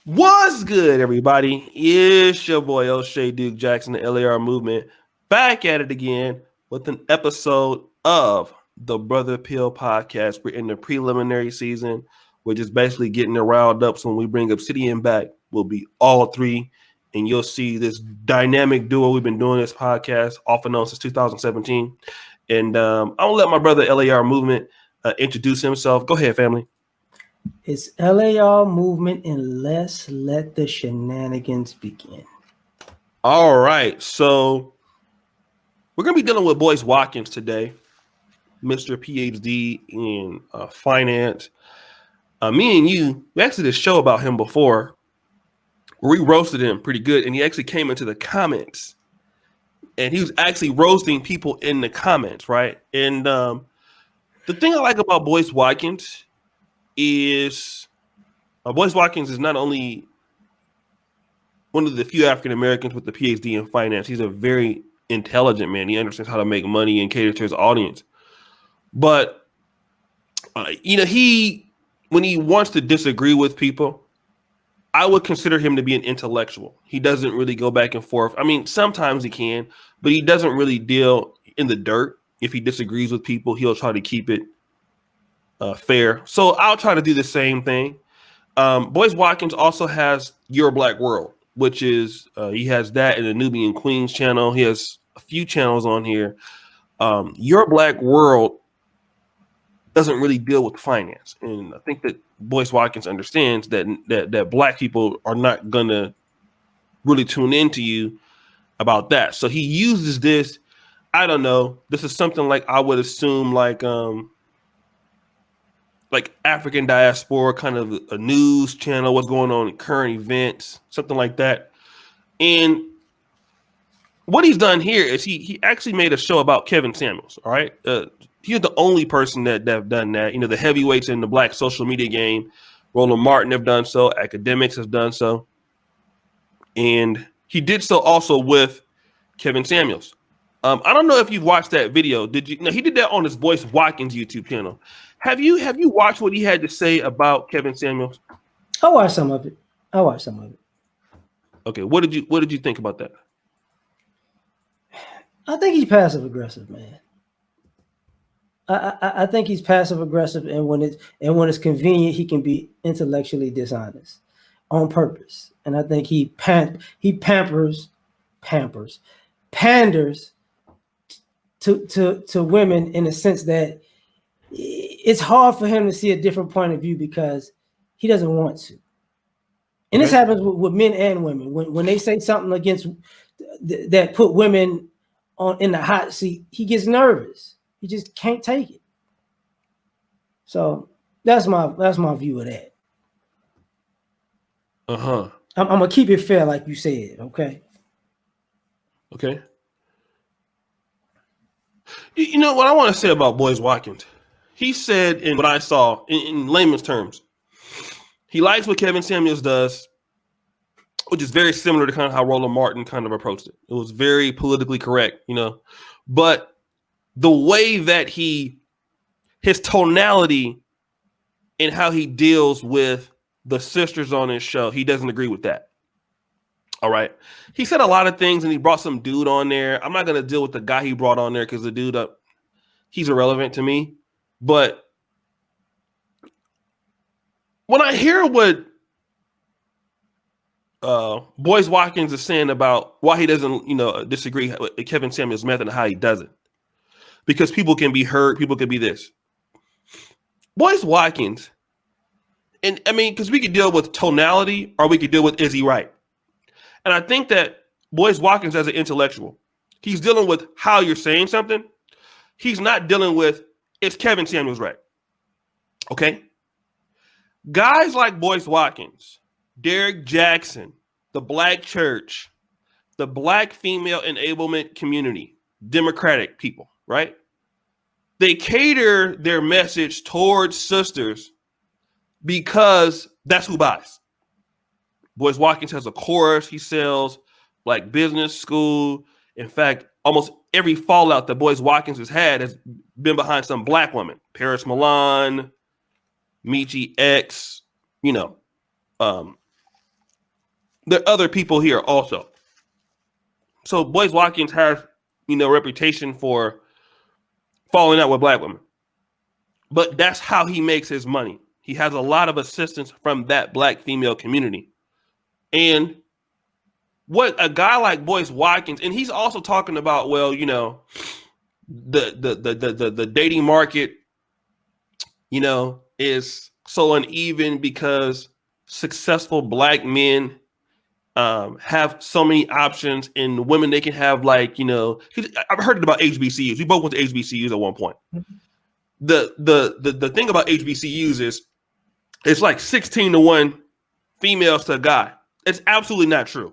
What's good, everybody? It's your boy O'Shea Duke Jackson, the LAR movement, back at it again with an episode of the Brother Pill podcast. We're in the preliminary season. We're just basically getting it riled up. So when we bring Obsidian back, we'll be all three, and you'll see this dynamic duo. We've been doing this podcast off and on since 2017. And I'll let my brother LAR movement introduce himself. Go ahead, family. It's LAR movement, and let's let the shenanigans begin. All right, so we're going to be dealing with Boyce Watkins today, Mr. PhD in finance. Me and you, we actually did a show about him before. We roasted him pretty good, and he actually came into the comments, and he was actually roasting people in the comments, right? And the thing I like about Boyce Watkins is Boyce Watkins is not only one of the few African Americans with the PhD in finance. He's a very intelligent man. He understands how to make money and cater to his audience. But when he wants to disagree with people, I would consider him to be an intellectual. He doesn't really go back and forth. I mean, sometimes he can, but he doesn't really deal in the dirt. If he disagrees with people, he'll try to keep it fair. So I'll try to do the same thing. Boyce Watkins also has Your Black World, which is he has that in the Nubian Queens channel. He has a few channels on here. Your Black World doesn't really deal with finance, and I think that Boyce Watkins understands that Black people are not gonna really tune into you about that. So he uses this. I don't know. This is something like I would assume like African diaspora, kind of a news channel, what's going on in current events, something like that. And what he's done here is he actually made a show about Kevin Samuels. All right. He's the only person that have done that. You know, the heavyweights in the Black social media game, Roland Martin have done so, academics have done so. And he did so also with Kevin Samuels. I don't know if you've watched that video. Did you? No, he did that on his Boyce Watkins YouTube channel. Have you watched what he had to say about Kevin Samuels? I watched some of it. Okay, what did you think about that? I think he's passive aggressive, man. I think he's passive aggressive, and when it's convenient, he can be intellectually dishonest on purpose. And I think he panders to women in the sense that it's hard for him to see a different point of view because he doesn't want to. And this happens with men and women. When they say something against that put women in the hot seat, he gets nervous. He just can't take it. So that's my view of that. I'm gonna keep it fair, like you said. Okay. You know what I want to say about Boyce Watkins? He said, in what I saw, in layman's terms, he likes what Kevin Samuels does, which is very similar to kind of how Roland Martin kind of approached it. It was very politically correct, you know. But the way that his tonality and how he deals with the sisters on his show, he doesn't agree with that. All right. He said a lot of things, and he brought some dude on there. I'm not going to deal with the guy he brought on there because the dude, he's irrelevant to me. But when I hear what Boyce Watkins is saying about why he doesn't, disagree with Kevin Samuels' method and how he does it, because people can be hurt, people can be this. Boyce Watkins, and I mean, because we could deal with tonality or we could deal with is he right? And I think that Boyce Watkins, as an intellectual, he's dealing with how you're saying something. He's not dealing with is Kevin Samuels right? Okay? Guys like Boyce Watkins, Derek Jackson, the Black church, the Black female enablement community, Democratic people, right? They cater their message towards sisters because that's who buys. Boyce Watkins has a chorus. He sells Black business school. In fact, almost every fallout that Boyce Watkins has had has been behind some Black woman. Paris Milan, Michi X, there are other people here also. So Boyce Watkins has, a reputation for falling out with black women. But that's how he makes his money. He has a lot of assistance from that black female community. And what a guy like Boyce Watkins, and he's also talking about, well, the dating market, is so uneven because successful black men have so many options, and women, they can have I've heard about HBCUs. We both went to HBCUs at one point. The thing about HBCUs is it's like 16-1 females to a guy. It's absolutely not true.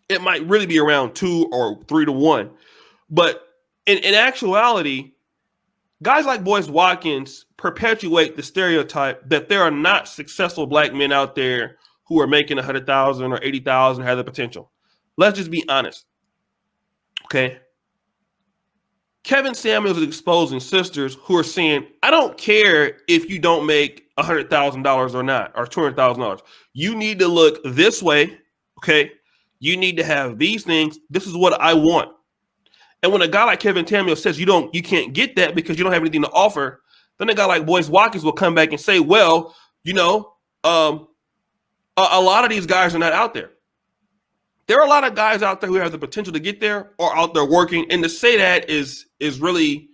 It might really be around 2 or 3-1, but in actuality, guys like Boyce Watkins perpetuate the stereotype that there are not successful black men out there who are making 100,000 or 80,000, have the potential. Let's just be honest. Okay. Kevin Samuels is exposing sisters who are saying, I don't care if you don't make $100,000 or not, or $200,000. You need to look this way. Okay. You need to have these things. This is what I want. And when a guy like Kevin Samuels says you can't get that because you don't have anything to offer, then a guy like Boyce Watkins will come back and say, well, a lot of these guys are not out there. There are a lot of guys out there who have the potential to get there or out there working. And to say that is really,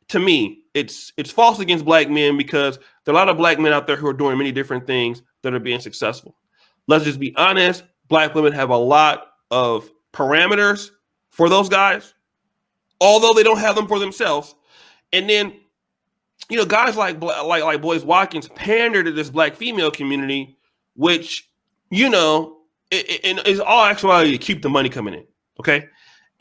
to me, it's false against black men, because there are a lot of black men out there who are doing many different things that are being successful. Let's just be honest. Black women have a lot of parameters for those guys, although they don't have them for themselves. And then, guys like Boyce Watkins pander to this black female community, which, it is all actuality to keep the money coming in. Okay.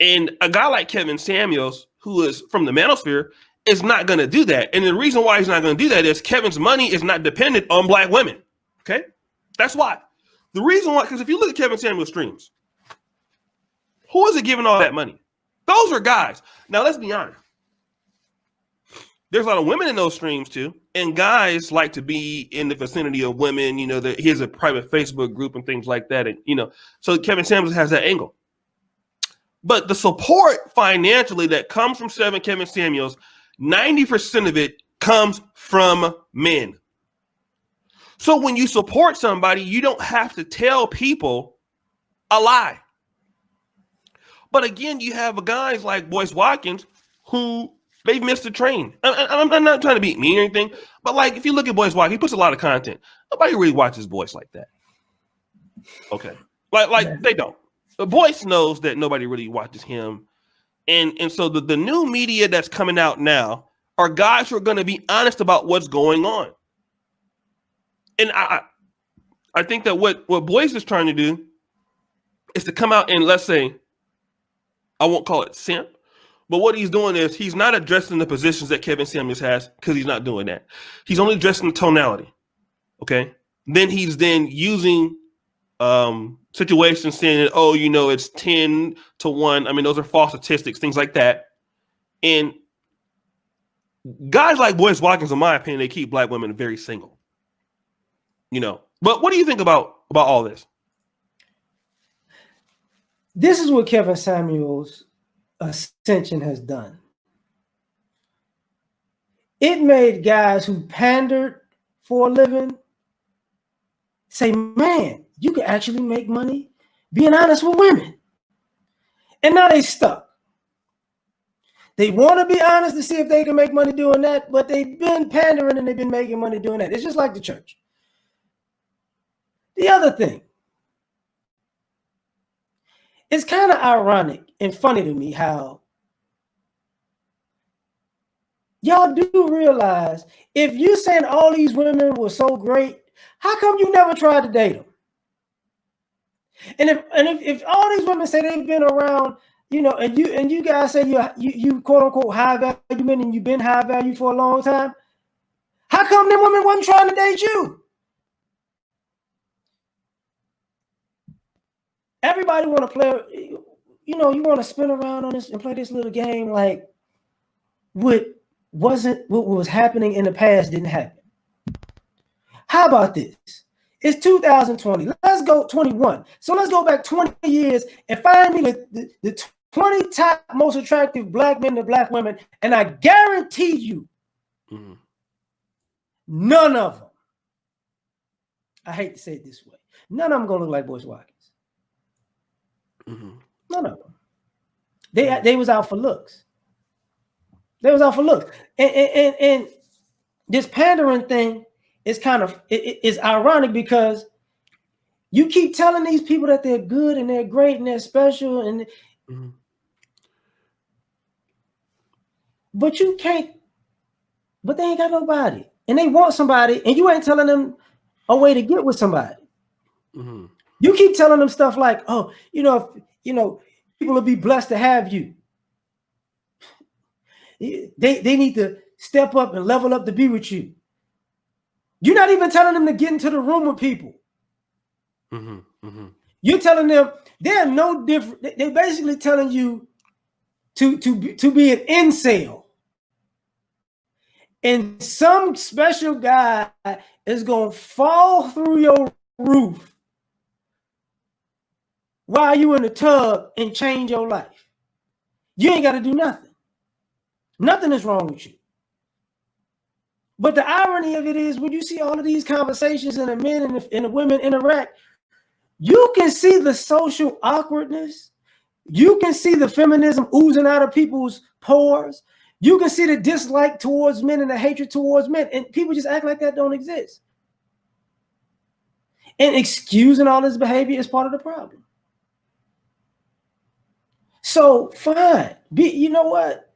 And a guy like Kevin Samuels, who is from the Manosphere, is not going to do that. And the reason why he's not going to do that is Kevin's money is not dependent on black women. Okay. That's why. The reason why, because if you look at Kevin Samuels' streams, who is it giving all that money? Those are guys. Now, let's be honest. There's a lot of women in those streams too, and guys like to be in the vicinity of women. He has a private Facebook group and things like that, and so Kevin Samuels has that angle. But the support financially that comes from Kevin Samuels, 90% of it comes from men. So when you support somebody, you don't have to tell people a lie. But again, you have guys like Boyce Watkins who they've missed the train. I'm not trying to be mean or anything, but if you look at Boyce Watkins, he puts a lot of content. Nobody really watches Boyce like that. Okay. They don't. But Boyce knows that nobody really watches him. And so the new media that's coming out now are guys who are going to be honest about what's going on. And I think that what Boyce is trying to do is to come out and, let's say, I won't call it simp, but what he's doing is he's not addressing the positions that Kevin Samuels has, because he's not doing that. He's only addressing the tonality. Okay. Then he's using situations saying that, it's 10-1. I mean, those are false statistics, things like that. And guys like Boyce Watkins, in my opinion, they keep black women very single. But what do you think about all this? This is what Kevin Samuels' ascension has done. It made guys who pandered for a living say, man, you can actually make money being honest with women. And now they stuck. They want to be honest to see if they can make money doing that, but they've been pandering and they've been making money doing that. It's just like the church. The other thing, it's kind of ironic and funny to me how y'all do realize if you saying all these women were so great, how come you never tried to date them? And if all these women say they've been around, and you guys say you quote unquote high value men and you've been high value for a long time, how come them women wasn't trying to date you? Everybody want to play, you want to spin around on this and play this little game like what was happening in the past didn't happen. How about this? It's 2020. Let's go 21. So let's go back 20 years and find me the 20 top most attractive black men and black women, and I guarantee you, none of them, I hate to say it this way, none of them gonna look like Boyce Watkins. None of them. They was out for looks. They was out for looks. And this pandering thing is kind of is ironic because you keep telling these people that they're good and they're great and they're special, and but you can't, but they ain't got nobody. And they want somebody, and you ain't telling them a way to get with somebody. You keep telling them stuff like, oh, people will be blessed to have you. They need to step up and level up to be with you. You're not even telling them to get into the room with people. You're telling them they're no different. They're basically telling you to be an incel. And some special guy is going to fall through your roof while you in the tub and change your life. You ain't got to do nothing. Nothing is wrong with you. But the irony of it is when you see all of these conversations and the men and the women interact, you can see the social awkwardness. You can see the feminism oozing out of people's pores. You can see the dislike towards men and the hatred towards men. And people just act like that don't exist. And excusing all this behavior is part of the problem. So fine. You know what?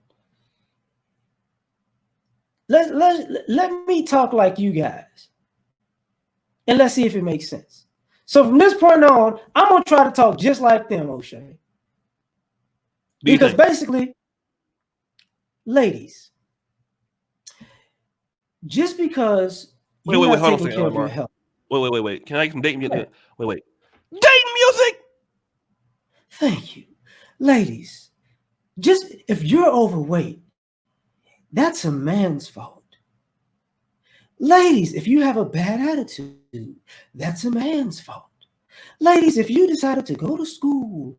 Let me talk like you guys. And let's see if it makes sense. So from this point on, I'm going to try to talk just like them, O'Shea. Because basically, ladies, just because you're not taking care of your health. Wait. Can I get some dating music? Wait. Dating music! Thank you. Ladies, just if you're overweight, that's a man's fault. Ladies, if you have a bad attitude, that's a man's fault. Ladies, if you decided to go to school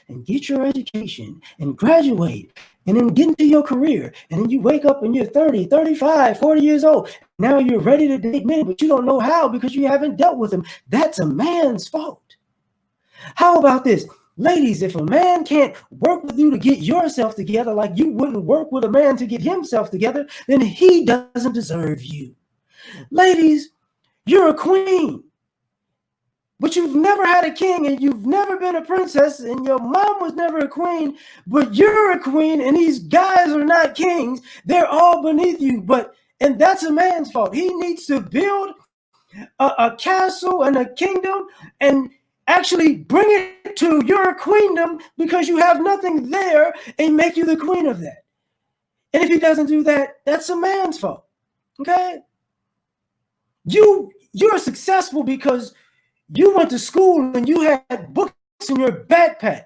and get your education and graduate and then get into your career and then you wake up and you're 30, 35, 40 years old, now you're ready to date men, but you don't know how because you haven't dealt with them, that's a man's fault. How about this? Ladies, if a man can't work with you to get yourself together like you wouldn't work with a man to get himself together, then he doesn't deserve you. Ladies, you're a queen, but you've never had a king and you've never been a princess and your mom was never a queen, but you're a queen and these guys are not kings. They're all beneath you, and that's a man's fault. He needs to build a castle and a kingdom and actually bring it to your queendom because you have nothing there and make you the queen of that. And if he doesn't do that, that's a man's fault. Okay? You're successful because you went to school and you had books in your backpack.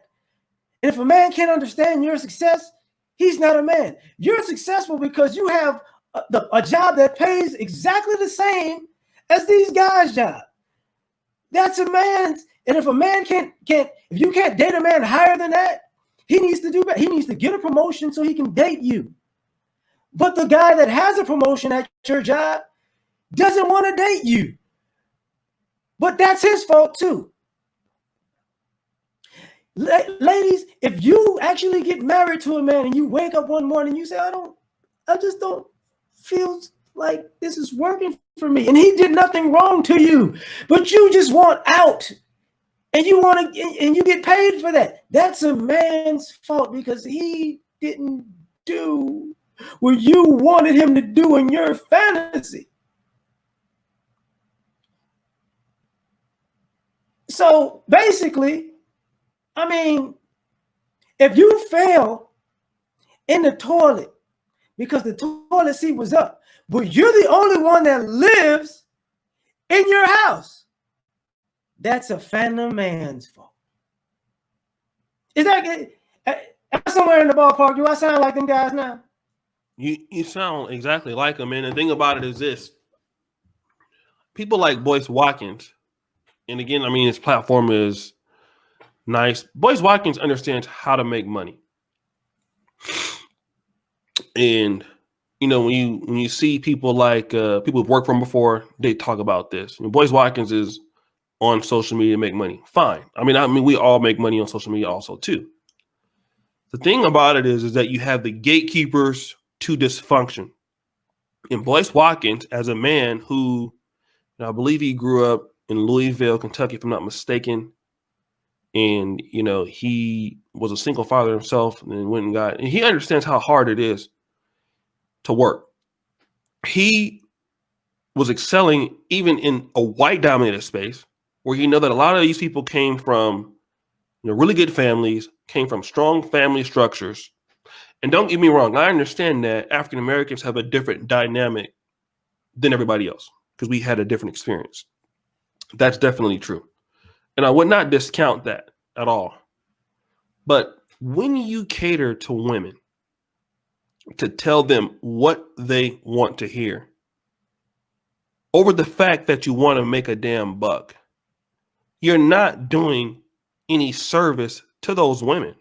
And if a man can't understand your success, he's not a man. You're successful because you have a job that pays exactly the same as these guys' job. That's a man's. And if a man if you can't date a man higher than that, he needs to do better. He needs to get a promotion so he can date you. But the guy that has a promotion at your job doesn't want to date you. But that's his fault too. Ladies, if you actually get married to a man and you wake up one morning and you say, I just don't feel like this is working for me. And he did nothing wrong to you, but you just want out. And you get paid for that. That's a man's fault because he didn't do what you wanted him to do in your fantasy. So basically, I mean, if you fail in the toilet because the toilet seat was up, but you're the only one that lives in your house, that's a phantom man's fault. Is that somewhere in the ballpark? Do I sound like them guys now? You sound exactly like them. And the thing about it is this. People like Boyce Watkins And again, I mean, his platform is nice. Boyce Watkins understands how to make money. And when you see people like people who've worked for him before, they talk about this. Boyce Watkins is on social media to make money. Fine. I mean, we all make money on social media also too. The thing about it is that you have the gatekeepers to dysfunction. And Boyce Watkins, as a man who, I believe he grew up in Louisville, Kentucky, if I'm not mistaken, and he was a single father himself, and then went and he understands how hard it is to work. He was excelling even in a white dominated space where that a lot of these people came from really good families, came from strong family structures. And don't get me wrong, I understand that African Americans have a different dynamic than everybody else because we had a different experience. That's definitely true. And I would not discount that at all. But when you cater to women to tell them what they want to hear over the fact that you want to make a damn buck, you're not doing any service to those women,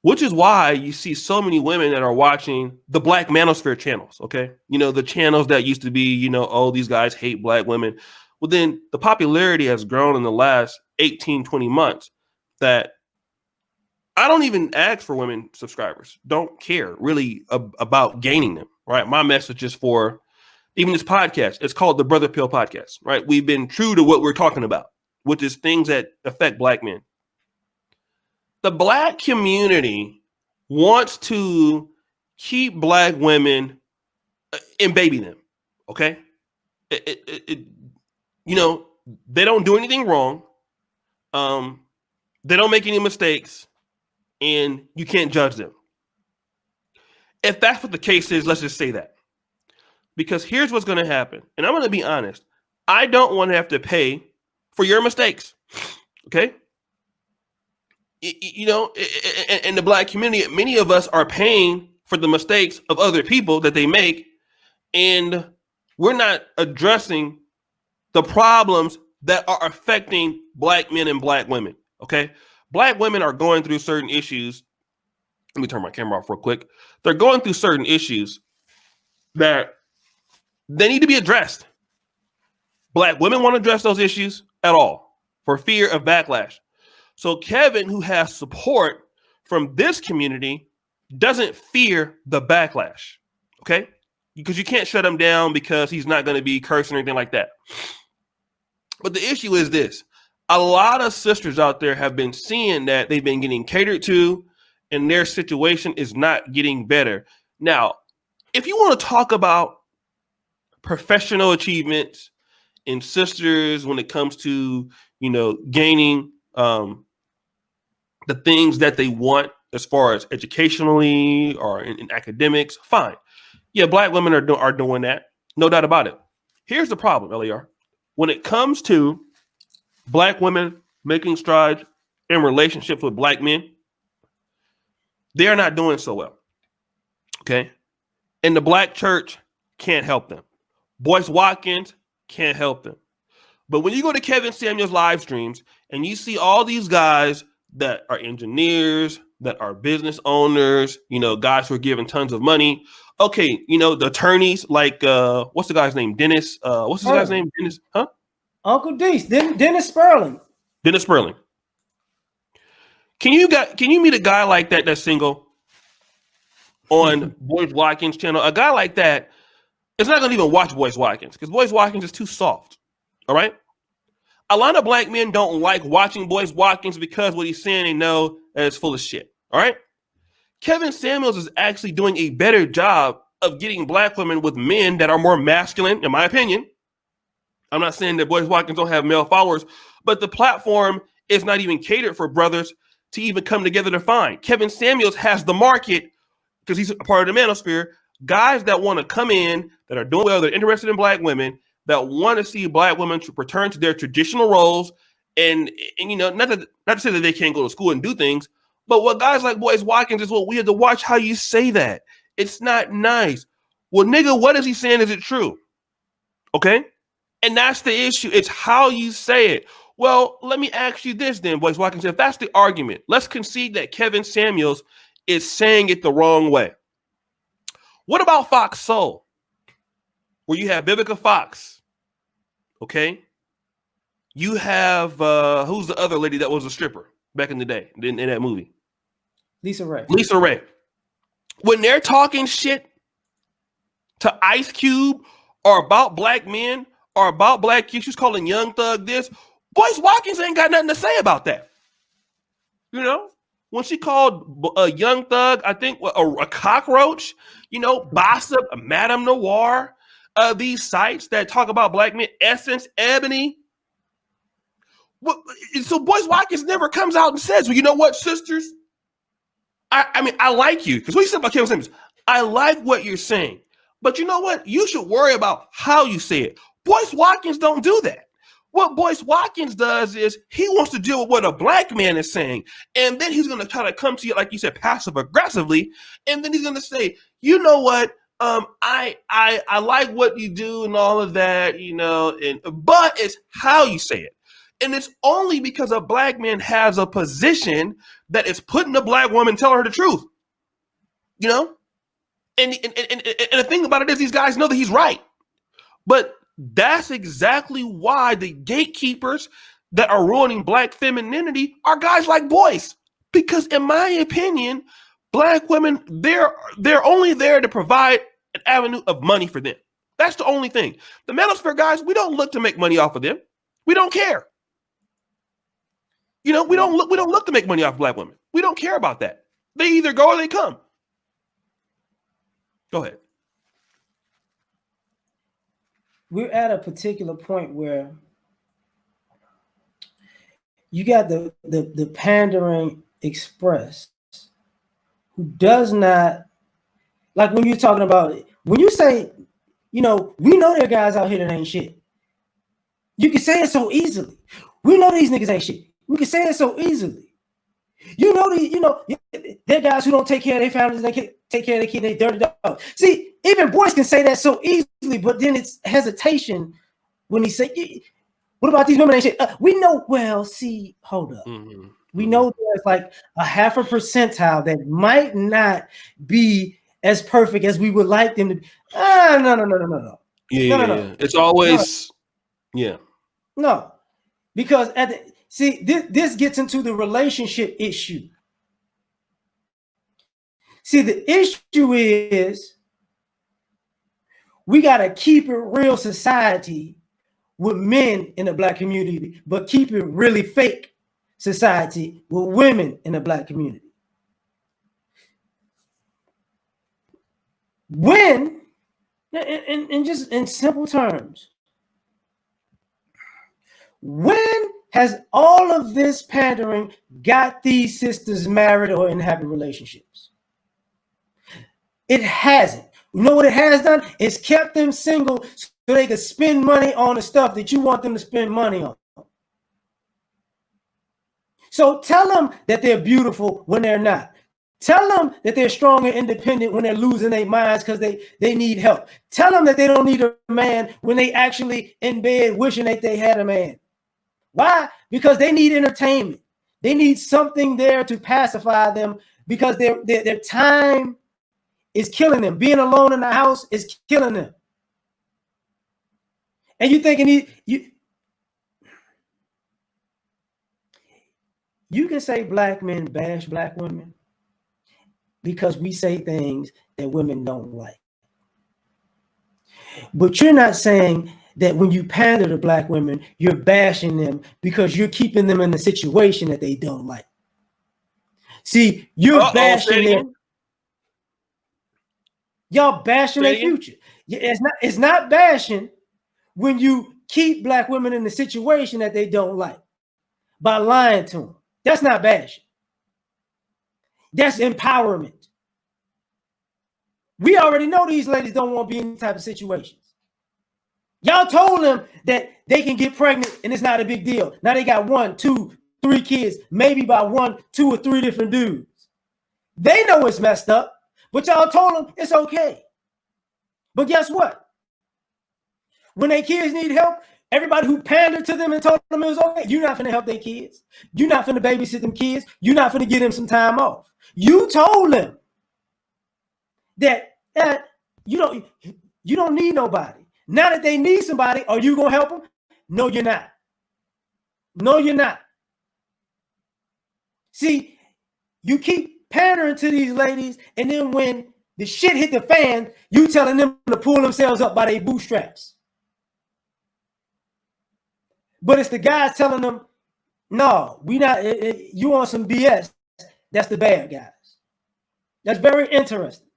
which is why you see so many women that are watching the Black Manosphere channels, okay? The channels that used to be, oh, these guys hate Black women. Well, then the popularity has grown in the last 18, 20 months that I don't even ask for women subscribers. Don't care really about gaining them, right? My message is for even this podcast. It's called the Brother Pill Podcast, right? We've been true to what we're talking about, which is things that affect Black men. The Black community wants to keep Black women and baby them, okay? They don't do anything wrong. They don't make any mistakes, and you can't judge them. If that's what the case is, let's just say that. Because here's what's going to happen. And I'm going to be honest. I don't want to have to pay for your mistakes. Okay? In the Black community, many of us are paying for the mistakes of other people that they make, and we're not addressing the problems that are affecting Black men and Black women. Okay? Black women are going through certain issues. Let me turn my camera off real quick. They're going through certain issues that they need to be addressed. Black women won't address those issues at all for fear of backlash. So Kevin, who has support from this community, doesn't fear the backlash. Okay? Because you can't shut him down because he's not going to be cursing or anything like that. But the issue is this. A lot of sisters out there have been seeing that they've been getting catered to and their situation is not getting better. Now, if you want to talk about professional achievements in sisters when it comes to, gaining the things that they want as far as educationally or in academics, fine. Yeah, Black women are doing that. No doubt about it. Here's the problem, LER. When it comes to Black women making strides in relationships with Black men, they're not doing so well. Okay? And the Black church can't help them. Boyce Watkins can't help them. But when you go to Kevin Samuels live streams and you see all these guys that are engineers, that are business owners, guys who are given tons of money. Okay, the attorneys like what's the guy's name? Dennis. What's his guy's name? Dennis, huh? Uncle Deese, Dennis Sperling. Dennis Sperling. Can you meet a guy like that that's single on Boyce Watkins' channel? A guy like that is not going to even watch Boyce Watkins because Boyce Watkins is too soft. All right? A lot of Black men don't like watching Boyce Watkins because what he's saying, they know that it's full of shit. All right? Kevin Samuels is actually doing a better job of getting Black women with men that are more masculine, in my opinion. I'm not saying that Boyce Watkins don't have male followers, but the platform is not even catered for brothers to even come together to find. Kevin Samuels has the market because he's a part of the Manosphere. Guys that want to come in, that are doing well, they're interested in Black women, that want to see Black women to return to their traditional roles, and not to say that they can't go to school and do things, but what guys like Boyce Watkins is what we have to watch how you say that. It's not nice. Well, nigga, what is he saying? Is it true? Okay? And that's the issue. It's how you say it. Well, let me ask you this then, Boyce Watkins. If that's the argument, let's concede that Kevin Samuels is saying it the wrong way. What about Fox Soul, where you have Vivica Fox? Okay, you have who's the other lady that was a stripper back in the day in that movie? Lisa Ray. Lisa Ray. When they're talking shit to Ice Cube or about black men or about black kids, she's calling Young Thug this. Boyce Watkins ain't got nothing to say about that. You know, when she called a Young Thug, I think a cockroach, you know, Bossip, Madame Noir, these sites that talk about black men, Essence, Ebony. So Boyce Watkins never comes out and says, well, you know what, sisters? I mean, I like you. Because what you said about Kevin Samuels, I like what you're saying. But you know what? You should worry about how you say it. Boyce Watkins don't do that. What Boyce Watkins does is he wants to deal with what a black man is saying. And then he's going to try to come to you, like you said, passive aggressively. And then he's going to say, you know what? I like what you do and all of that, you know, but it's how you say it. And it's only because a black man has a position that is putting the black woman telling her the truth. You know? And the thing about it is these guys know that he's right. But that's exactly why the gatekeepers that are ruining black femininity are guys like Boyce. Because in my opinion, black women, they're only there to provide an avenue of money for them. That's the only thing. The Manosphere guys, we don't look to make money off of them. We don't care. You know, we don't look to make money off black women. We don't care about that. They either go or they come. Go ahead. We're at a particular point where you got the pandering express who does not, like when you're talking about it, when you say, you know, we know there are guys out here that ain't shit. You can say it so easily. We know these niggas ain't shit. We can say it so easily. You know, there are guys who don't take care of their families, they can't take care of their kids, they dirty dog. See, even Boyce can say that so easily, but then it's hesitation when he say, what about these women ain't shit? We know, well, see, hold up. Mm-hmm. We know there's like a 0.5 percentile that might not be as perfect as we would like them to be. No. Yeah. It's always, yeah. No, because this gets into the relationship issue. See, the issue is we got to keep it real society with men in the black community, but keep it really fake society with women in the black community. When, and just in simple terms, when has all of this pandering got these sisters married or in happy relationships? It hasn't. You know what it has done? It's kept them single so they can spend money on the stuff that you want them to spend money on. So tell them that they're beautiful when they're not. Tell them that they're strong and independent when they're losing their minds because they need help. Tell them that they don't need a man when they actually in bed wishing that they had a man. Why? Because they need entertainment. They need something there to pacify them because their time is killing them. Being alone in the house is killing them. And you thinking you can say black men bash black women because we say things that women don't like. But you're not saying that when you pander to black women, you're bashing them because you're keeping them in a situation that they don't like. See, you're bashing them. Y'all bashing their future. It's not bashing when you keep black women in a situation that they don't like by lying to them. That's not bashing. That's empowerment. We already know these ladies don't want to be in any type of situations. Y'all told them that they can get pregnant and it's not a big deal. Now they got 1, 2, 3 kids, maybe by 1, 2, or 3 different dudes. They know it's messed up, but y'all told them it's okay. But guess what? When their kids need help, Everybody who pandered to them and told them it was okay, you're not finna help their kids. You're not finna babysit them kids. You're not finna give them some time off. You told them that you don't need nobody. Now that they need somebody, are you gonna help them? No, you're not. No, you're not. See, you keep pandering to these ladies, and then when the shit hit the fan, you telling them to pull themselves up by their bootstraps. But it's the guys telling them, no, we not. You on some BS. That's the bad guys. That's very interesting.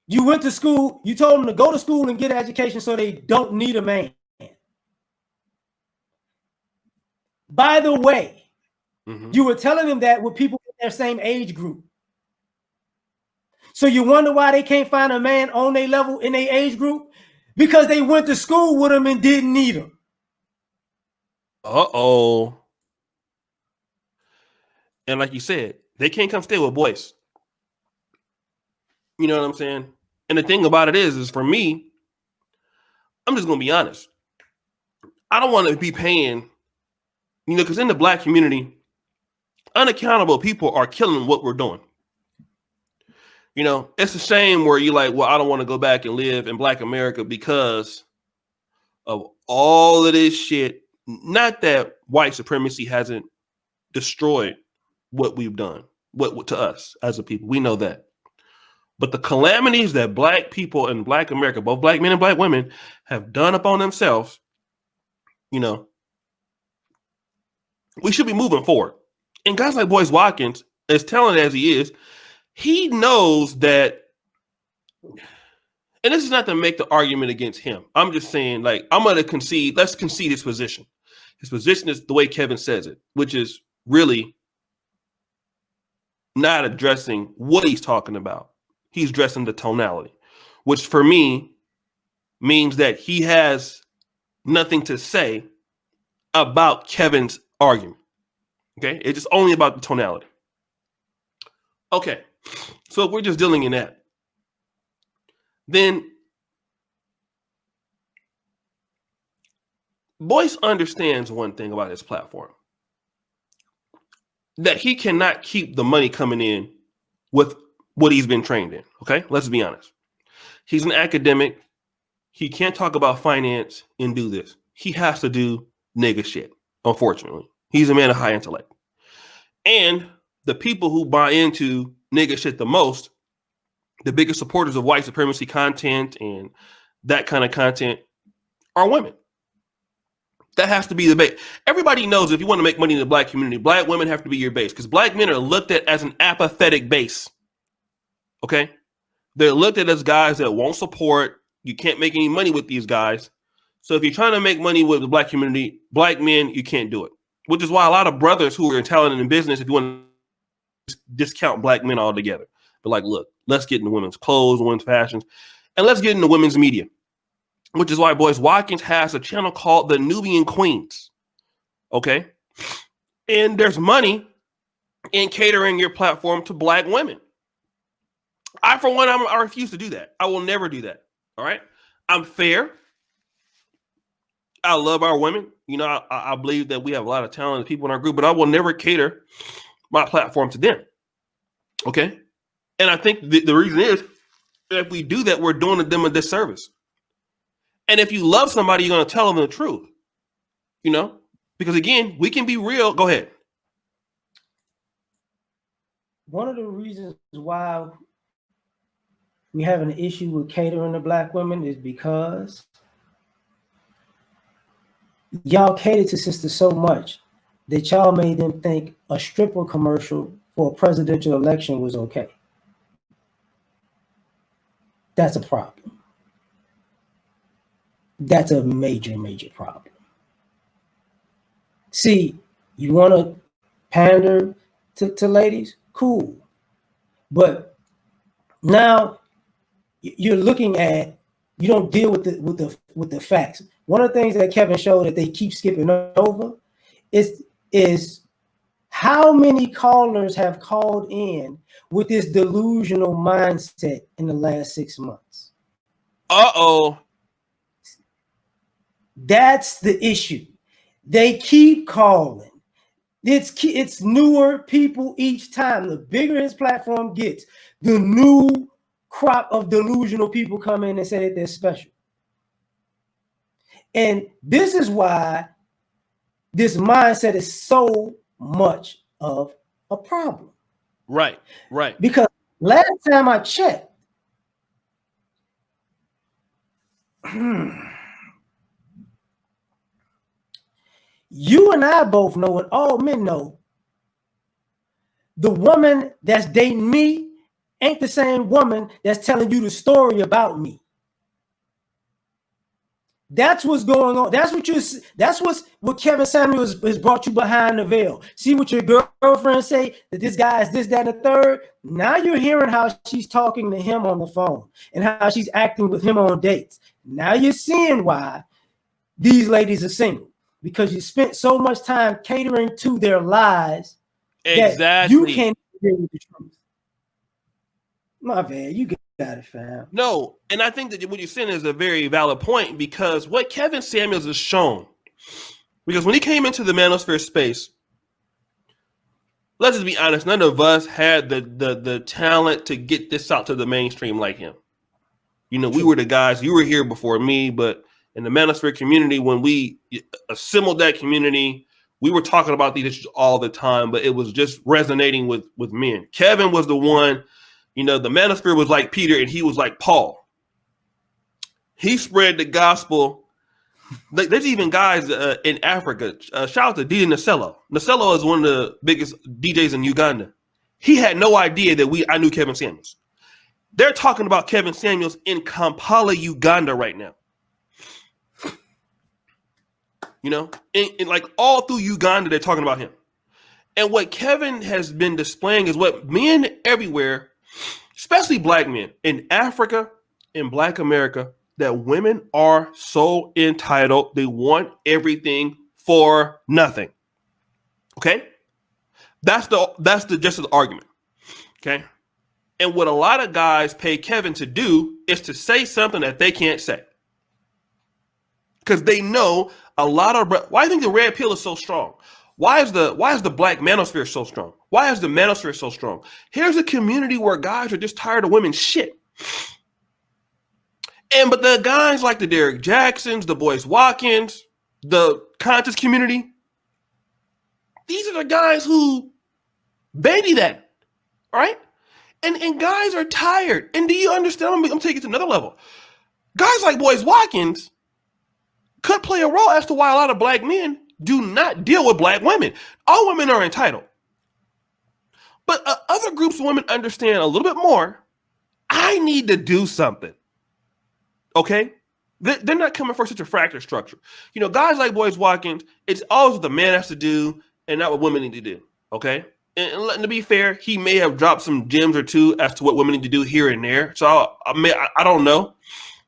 You went to school. You told them to go to school and get an education so they don't need a man. By the way, you were telling them that with people in their same age group. So you wonder why they can't find a man on their level in their age group? Because they went to school with them and didn't need them. Uh-oh. And like you said, they can't come stay with Boyce. You know what I'm saying? And the thing about it is for me, I'm just going to be honest. I don't want to be paying, because in the black community, unaccountable people are killing what we're doing. It's a shame where you're like, well, I don't want to go back and live in black America because of all of this shit. Not that white supremacy hasn't destroyed what we've done, what to us as a people. We know that. But the calamities that black people in black America, both black men and black women, have done upon themselves, we should be moving forward. And guys like Boyce Watkins, as talented as he is, he knows that, and this is not to make the argument against him. I'm just saying, I'm going to concede, let's concede his position. His position is the way Kevin says it, which is really not addressing what he's talking about. He's addressing the tonality, which for me means that he has nothing to say about Kevin's argument. Okay. It's just only about the tonality. Okay. So if we're just dealing in that, then Boyce understands one thing about his platform, that he cannot keep the money coming in with what he's been trained in. Okay, let's be honest. He's an academic. He can't talk about finance and do this. He has to do nigga shit, unfortunately. He's a man of high intellect. And the people who buy into nigga shit the most, the biggest supporters of white supremacy content and that kind of content, are women. That has to be the base. Everybody knows if you want to make money in the black community, black women have to be your base, because black men are looked at as an apathetic base. Okay? They're looked at as guys that won't support. You can't make any money with these guys. So if you're trying to make money with the black community, black men, you can't do it. Which is why a lot of brothers who are talented in business, if you want to discount black men altogether, but like, look, let's get into women's clothes, women's fashions, and let's get into women's media. Which is why Boyce Watkins has a channel called The Nubian Queens. Okay? And there's money in catering your platform to black women. I, for one, I refuse to do that. I will never do that. All right? I'm fair. I love our women. I believe that we have a lot of talented people in our group, but I will never cater my platform to them. Okay? And I think the reason is, if we do that, we're doing them a disservice. And if you love somebody, you're going to tell them the truth, because again, we can be real. Go ahead. One of the reasons why we have an issue with catering to black women is because y'all catered to sisters so much that y'all made them think a stripper commercial for a presidential election was okay. That's a problem. That's a major, major problem. See, you want to pander to ladies? Cool. But now you're looking at, you don't deal with the facts. One of the things that Kevin showed that they keep skipping over is how many callers have called in with this delusional mindset in the last 6 months. Uh-oh. That's the issue. They keep calling. It's newer people each time. The bigger his platform gets, the new crop of delusional people come in and say that they're special. And this is why this mindset is so much of a problem. Right. Because last time I checked, you and I both know, and all men know, the woman that's dating me ain't the same woman that's telling you the story about me. That's what's going on. That's what Kevin Samuels has brought you behind the veil. See what your girlfriend say, that this guy is this, that, and the third. Now you're hearing how she's talking to him on the phone and how she's acting with him on dates. Now you're seeing why these ladies are single, because you spent so much time catering to their lies that you can't deal with the truth. My bad, you got it, fam. No, and I think that what you're saying is a very valid point, because what Kevin Samuels has shown, because when he came into the Manosphere space, let's just be honest, none of us had the talent to get this out to the mainstream like him. You know, we were the guys, you were here before me, but in the Manosphere community, when we assembled that community, we were talking about these issues all the time, but it was just resonating with men. Kevin was the one, you know, the Manosphere was like Peter and he was like Paul. He spread the gospel. There's even guys in Africa. Shout out to DJ Nasello. Nasello is one of the biggest DJs in Uganda. He had no idea that I knew Kevin Samuels. They're talking about Kevin Samuels in Kampala, Uganda right now. You know, and like all through Uganda, they're talking about him. And what Kevin has been displaying is what men everywhere, especially black men in Africa, in Black America, that women are so entitled. They want everything for nothing. Okay? That's the gist of the argument. Okay? And what a lot of guys pay Kevin to do is to say something that they can't say. Because they know a lot of, why do you think the red pill is so strong? Why is the black manosphere so strong? Why is the manosphere so strong? Here's a community where guys are just tired of women's shit. But the guys like the Derek Jacksons, the Boyce Watkins, the conscious community, these are the guys who baby that, all right? And guys are tired. And do you understand? I'm taking it to another level. Guys like Boyce Watkins could play a role as to why a lot of black men do not deal with black women. All women are entitled. But other groups of women understand a little bit more. I need to do something. Okay? They're not coming for such a fractured structure. You know, guys like Boyce Watkins, it's always what the man has to do and not what women need to do. Okay? And to be fair, he may have dropped some gems or two as to what women need to do here and there. So I don't know.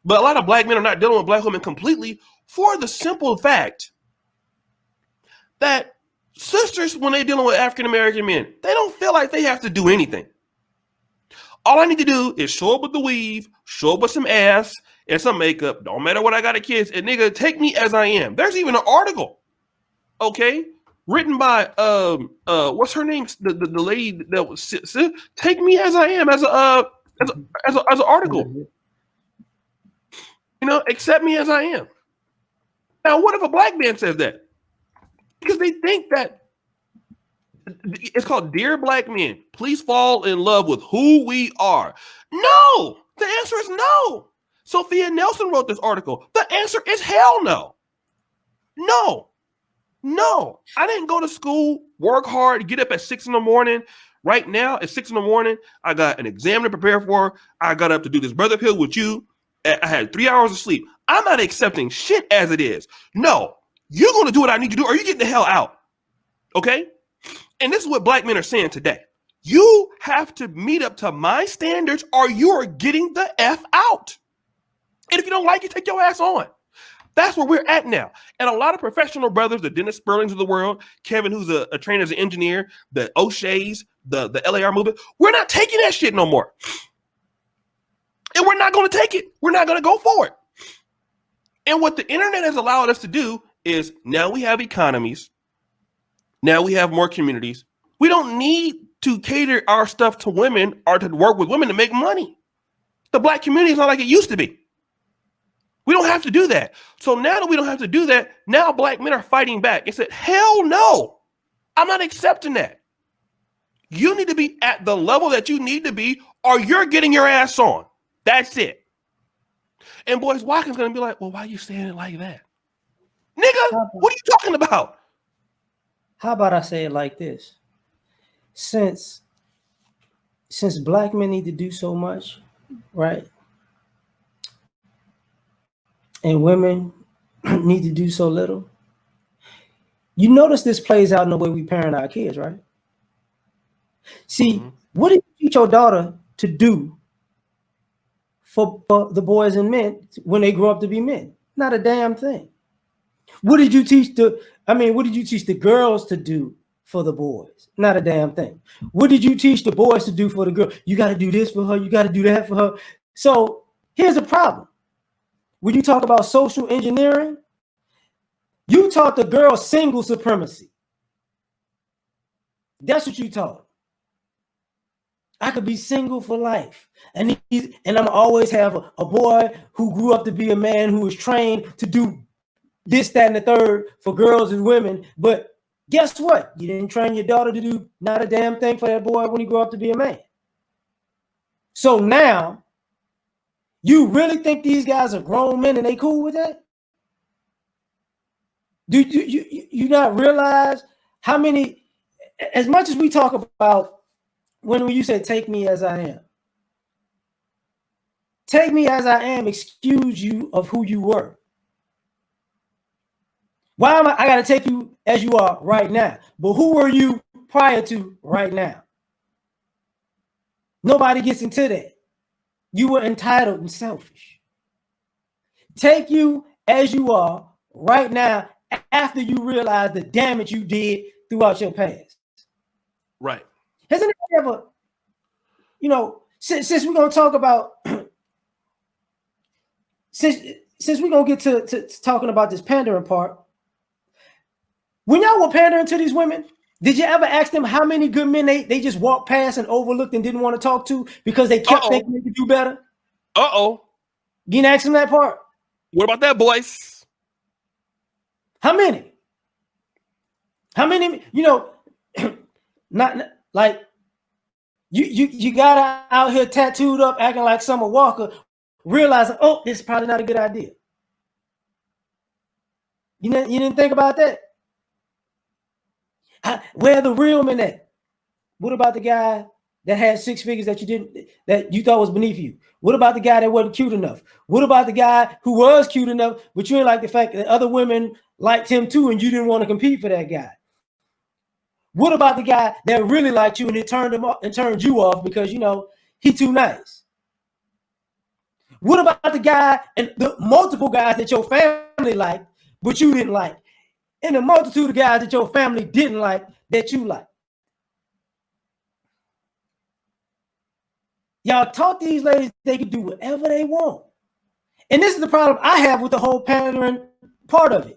But a lot of black men are not dealing with black women completely for the simple fact that sisters, when they're dealing with African-American men, they don't feel like they have to do anything. All I need to do is show up with the weave, show up with some ass and some makeup. Don't matter what I got to kiss. And nigga, take me as I am. There's even an article, okay, written by what's her name? The lady that was take me as I am as an article. You know, accept me as I am. Now, what if a black man says that? Because they think that it's called Dear Black Men, please fall in love with who we are. No, the answer is no. Sophia Nelson wrote this article. The answer is hell no. No, I didn't go to school, work hard, get up at 6 a.m. Right now, at 6 a.m, I got an exam to prepare for. I got up to do this brother pill with you. I had 3 hours of sleep. I'm not accepting shit as it is. No, you're going to do what I need you to do, or you get the hell out. Okay? And this is what black men are saying today. You have to meet up to my standards, or you are getting the F out. And if you don't like it, take your ass on. That's where we're at now. And a lot of professional brothers, the Dennis Sperlings of the world, Kevin, who's a trainer as an engineer, the O'Shea's, the LAR movement, we're not taking that shit no more. And we're not going to take it. We're not going to go for it. And what the internet has allowed us to do is now we have economies. Now we have more communities. We don't need to cater our stuff to women or to work with women to make money. The black community is not like it used to be. We don't have to do that. So now that we don't have to do that, now black men are fighting back and said, hell no, I'm not accepting that. You need to be at the level that you need to be or you're getting your ass on. That's it. And Boyce Watkins going to be like, well, why are you saying it like that? Nigga, what are you talking about? How about I say it like this? Since black men need to do so much, right? And women need to do so little. You notice this plays out in the way we parent our kids, right? See, what did you teach your daughter to do for the boys and men when they grow up to be men? Not a damn thing. What did you teach the girls to do for the boys? Not a damn thing. What did you teach the boys to do for the girl? You got to do this for her. You got to do that for her. So here's the problem. When you talk about social engineering, you taught the girl single supremacy. That's what you taught. I could be single for life. And I'm always have a boy who grew up to be a man who was trained to do this, that, and the third for girls and women. But guess what? You didn't train your daughter to do not a damn thing for that boy when he grew up to be a man. So now, you really think these guys are grown men and they cool with that? Do you not realize how many, as much as we talk about when you said, take me as I am. Take me as I am, excuse you of who you were. Why am I got to take you as you are right now? But who were you prior to right now? Nobody gets into that. You were entitled and selfish. Take you as you are right now after you realize the damage you did throughout your past. Right. Has anybody ever, since we're going to talk about, since we're going to get to talking about this pandering part, when y'all were pandering to these women, did you ever ask them how many good men they just walked past and overlooked and didn't want to talk to because they kept thinking they could do better? You didn't ask them that part? What about that, Boyce? How many? Not like you got her out here tattooed up, acting like Summer Walker, realizing, oh, this is probably not a good idea. You didn't think about that? Where are the real men at? What about the guy that had 6 figures that you thought was beneath you? What about the guy that wasn't cute enough? What about the guy who was cute enough, but you didn't like the fact that other women liked him too, and you didn't want to compete for that guy? What about the guy that really liked you and it turned him off and turned you off because he too nice? What about the guy and the multiple guys that your family liked, but you didn't like? And the multitude of guys that your family didn't like that you like. Y'all taught these ladies they could do whatever they want. And this is the problem I have with the whole pandering part of it.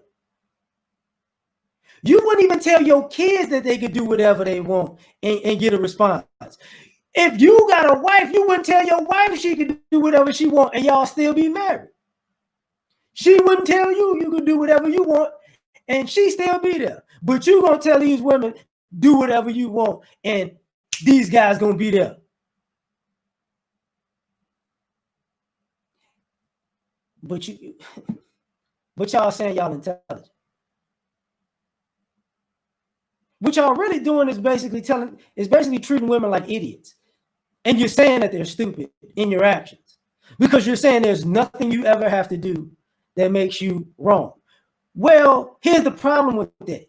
You wouldn't even tell your kids that they could do whatever they want and get a response. If you got a wife, you wouldn't tell your wife she could do whatever she want and y'all still be married. She wouldn't tell you could do whatever you want and she still be there. But you gonna tell these women, do whatever you want, and these guys gonna be there. But y'all saying y'all intelligent. What y'all really doing is basically treating women like idiots. And you're saying that they're stupid in your actions. Because you're saying there's nothing you ever have to do that makes you wrong. Well, here's the problem with that.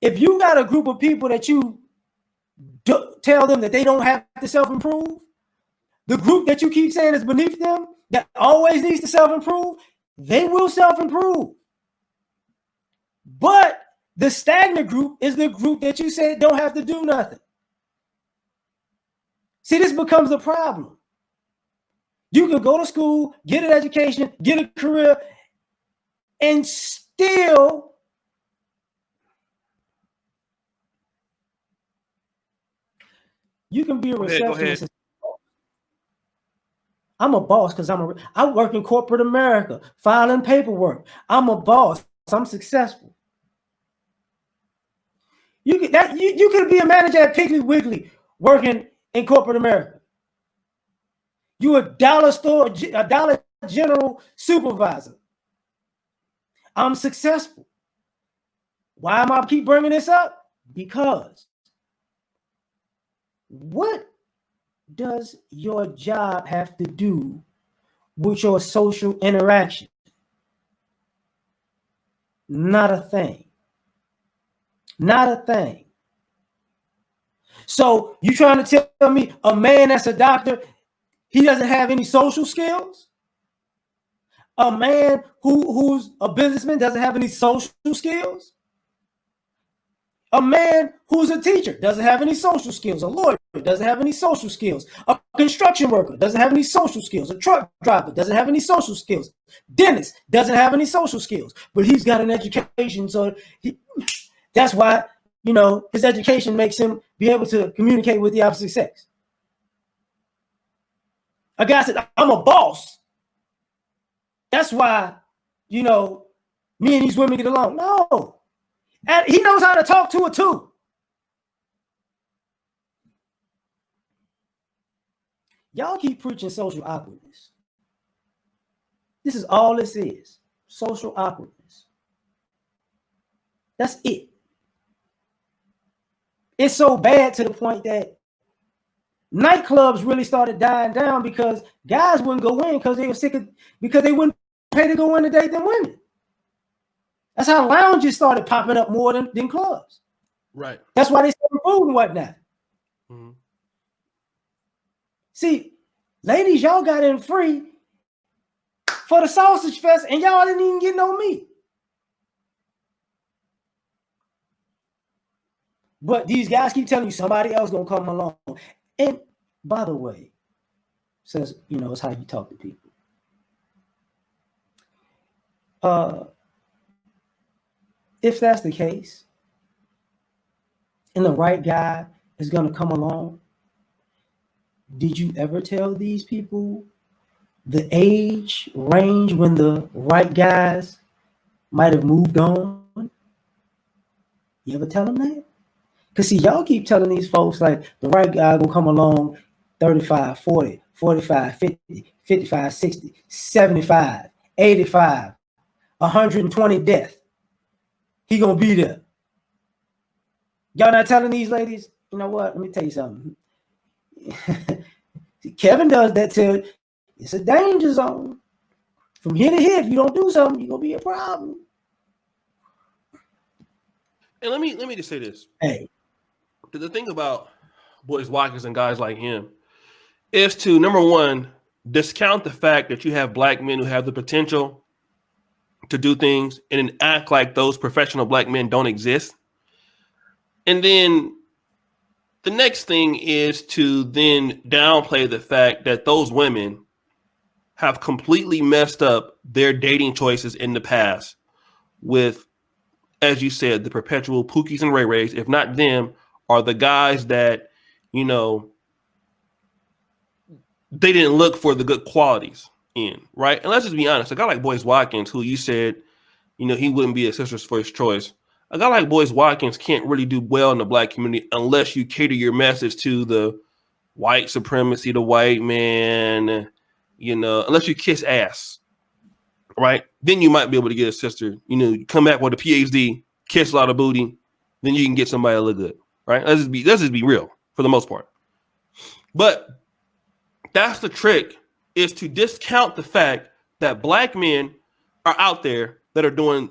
If you got a group of people that you tell them that they don't have to self-improve, the group that you keep saying is beneath them, that always needs to self-improve, they will self-improve. But the stagnant group is the group that you said don't have to do nothing. See, this becomes a problem. You can go to school, get an education, get a career, and still you can be a receptionist. I'm a boss because I work in corporate America, filing paperwork. I'm a boss. I'm successful. You could be a manager at Piggly Wiggly working in corporate America. You a dollar general supervisor. I'm successful. Why am I keep bringing this up? Because what does your job have to do with your social interaction? Not a thing. Not a thing. So you trying to tell me a man that's a doctor, he doesn't have any social skills? A man who's a businessman doesn't have any social skills? A man who's a teacher doesn't have any social skills. A lawyer doesn't have any social skills. A construction worker doesn't have any social skills. A truck driver doesn't have any social skills. Dentist doesn't have any social skills, but he's got an education. So that's why, his education makes him be able to communicate with the opposite sex. A guy said, I'm a boss. That's why, me and these women get along. No. And he knows how to talk to her too. Y'all keep preaching social awkwardness. This is all this is. Social awkwardness. That's it. It's so bad to the point that nightclubs really started dying down because guys wouldn't go in because they were because they wouldn't pay to go in to date them women. That's how lounges started popping up more than clubs. Right. That's why they serve food and whatnot. Mm-hmm. See, ladies, y'all got in free for the sausage fest and y'all didn't even get no meat. But these guys keep telling you somebody else gonna come along. And by the way, says, it's how you talk to people. If that's the case, and the right guy is going to come along, did you ever tell these people the age range when the right guys might have moved on? You ever tell them that? Because see, y'all keep telling these folks like the right guy will come along 35, 40, 45, 50, 55, 60, 75, 85, 120 death. He gonna be there. Y'all not telling these ladies, you know what? Let me tell you something. Kevin does that too. It's a danger zone. From here to here, if you don't do something, you're gonna be a problem. And let me just say this. Hey. The thing about Boyce Watkins and guys like him is to, number one, discount the fact that you have black men who have the potential to do things and then act like those professional black men don't exist. And then the next thing is to then downplay the fact that those women have completely messed up their dating choices in the past with, as you said, the perpetual Pookies and Ray Rays. If not them, are the guys that, they didn't look for the good qualities in, right? And let's just be honest, a guy like Boyce Watkins, who you said, he wouldn't be a sister's first choice. A guy like Boyce Watkins can't really do well in the black community unless you cater your message to the white supremacy, the white man, unless you kiss ass, right? Then you might be able to get a sister, you come back with a PhD, kiss a lot of booty, then you can get somebody that look good, right? Let's just be real for the most part. But that's the trick, is to discount the fact that black men are out there that are doing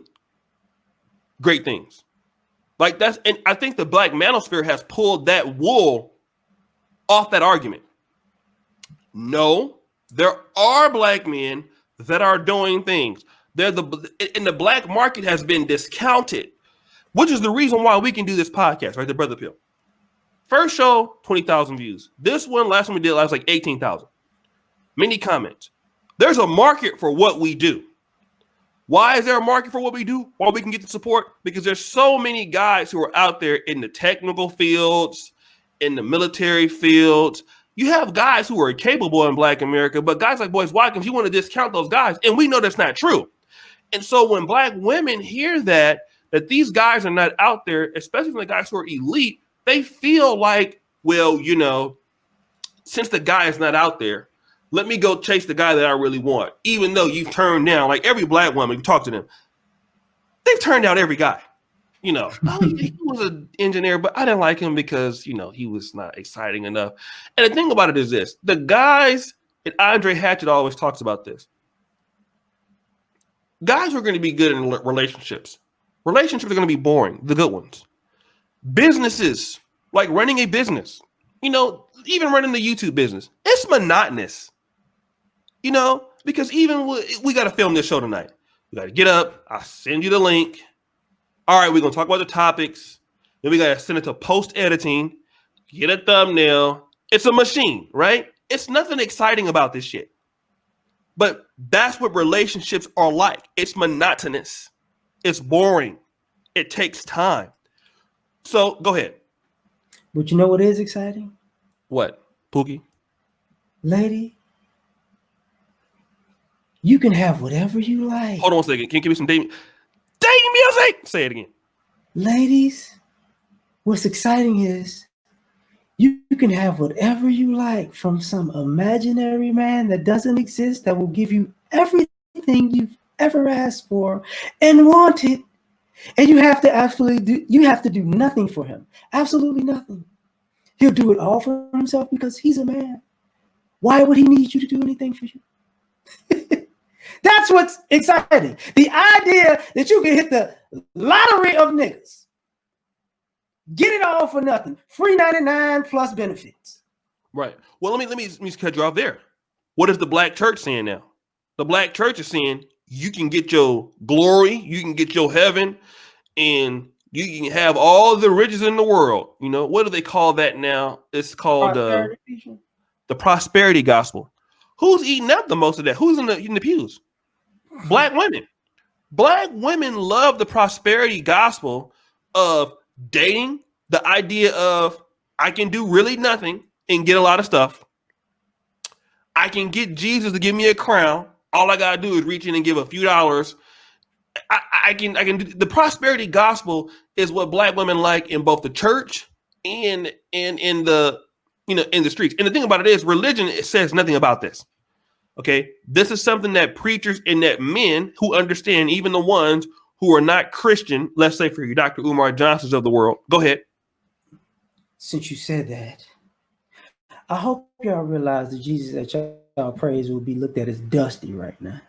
great things. Like that's, and I think the black manosphere has pulled that wool off that argument. No, there are black men that are doing things. And the black market has been discounted, which is the reason why we can do this podcast, right? The Brother Pill. First show, 20,000 views. This one, last one we did, was like 18,000. Many comments. There's a market for what we do. Why is there a market for what we do? Why we can get the support? Because there's so many guys who are out there in the technical fields, in the military fields. You have guys who are capable in Black America, but guys like Boyce Watkins, you want to discount those guys. And we know that's not true. And so when Black women hear that these guys are not out there, especially the guys who are elite, they feel like, well, you know, since the guy is not out there, let me go chase the guy that I really want. Even though you've turned down, like every Black woman, you talk to them, they've turned down every guy. You know, oh, he was an engineer, but I didn't like him because, you know, he was not exciting enough. And the thing about it is this, the guys, and Andre Hatchett always talks about this, guys are going to be good in relationships. Relationships are going to be boring, the good ones. Businesses, like running a business, you know, even running the YouTube business, it's monotonous. You know, because even we got to film this show tonight. We got to get up. I'll send you the link. All right, we're going to talk about the topics. Then we got to send it to post editing, get a thumbnail. It's a machine, right? It's nothing exciting about this shit. But that's what relationships are like. It's monotonous. It's boring. It takes time. So go ahead. But you know what is exciting? What? Pookie? Lady, you can have whatever you like. Hold on a second. Can you give me some dating music? Say it again. Ladies, what's exciting is you can have whatever you like from some imaginary man that doesn't exist, that will give you everything you've ever asked for and wanted. And you have to do nothing for him. Absolutely nothing. He'll do it all for himself because he's a man. Why would he need you to do anything for you? That's what's exciting. The idea that you can hit the lottery of niggas. Get it all for nothing. Free 99 plus benefits. Right. Well, let me cut you off there. What is the Black church saying now? The Black church is saying you can get your glory, you can get your heaven, and you can have all the riches in the world. You know, what do they call that now? It's called the prosperity gospel. Who's eating up the most of that? Who's in the pews? Black women. Black women love the prosperity gospel of dating, the idea of I can do really nothing and get a lot of stuff. I can get Jesus to give me a crown. All I gotta do is reach in and give a few dollars. I can do the prosperity gospel is what Black women like in both the church and in the, you know, in the streets. And the thing about it is religion, it says nothing about this. Okay, this is something that preachers and that men who understand, even the ones who are not Christian, let's say for your Dr. Umar Johnsons of the world. Go ahead. Since you said that, I hope y'all realize the Jesus that y'all praise will be looked at as dusty right now.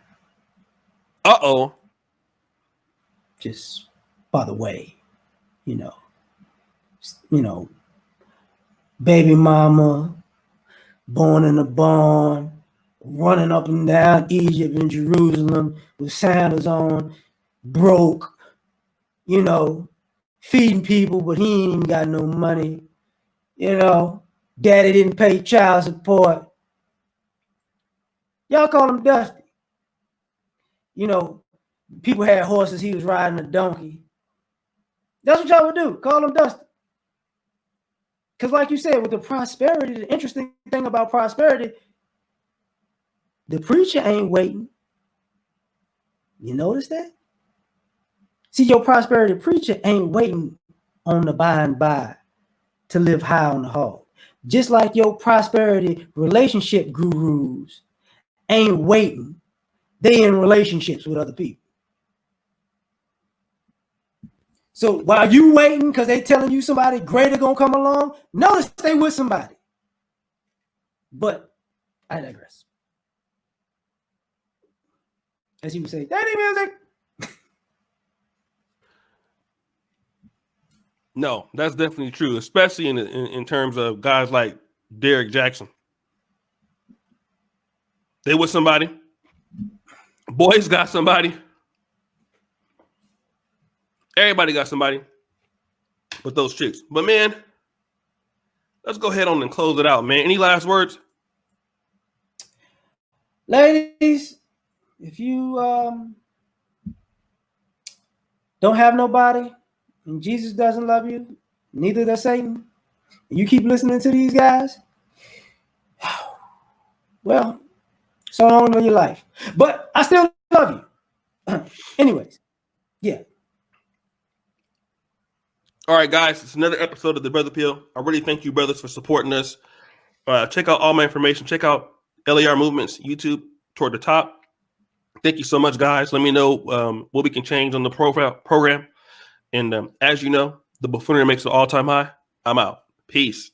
Uh-oh. Just by the way, you know, baby mama, born in a barn, running up and down Egypt and Jerusalem with sandals on, broke, you know, feeding people, but he ain't even got no money. You know, daddy didn't pay child support. Y'all call him Dusty. You know, people had horses, he was riding a donkey. That's what y'all would do, call him Dusty. Because like you said, with the prosperity, the interesting thing about prosperity, the preacher ain't waiting. You notice that? See, your prosperity preacher ain't waiting on the by and by to live high on the hog. Just like your prosperity relationship gurus ain't waiting. They in relationships with other people. So while you waiting because they telling you somebody greater gonna come along, notice they with somebody. But I digress. As he would say, daddy music. No, that's definitely true, especially in terms of guys like Derrick Jackson. They with somebody. Boys got somebody. Everybody got somebody but those chicks. But man, let's go ahead on and close it out, man. Any last words? Ladies, if you don't have nobody and Jesus doesn't love you, neither does Satan, and you keep listening to these guys, well, so long in your life. But I still love you. Anyways, yeah. All right, guys, it's another episode of the Brother Pill. I really thank you, brothers, for supporting us. Check out all my information. Check out LAR Movements YouTube toward the top. Thank you so much, guys. Let me know what we can change on the program. And as you know, the buffoonery makes an all-time high. I'm out. Peace.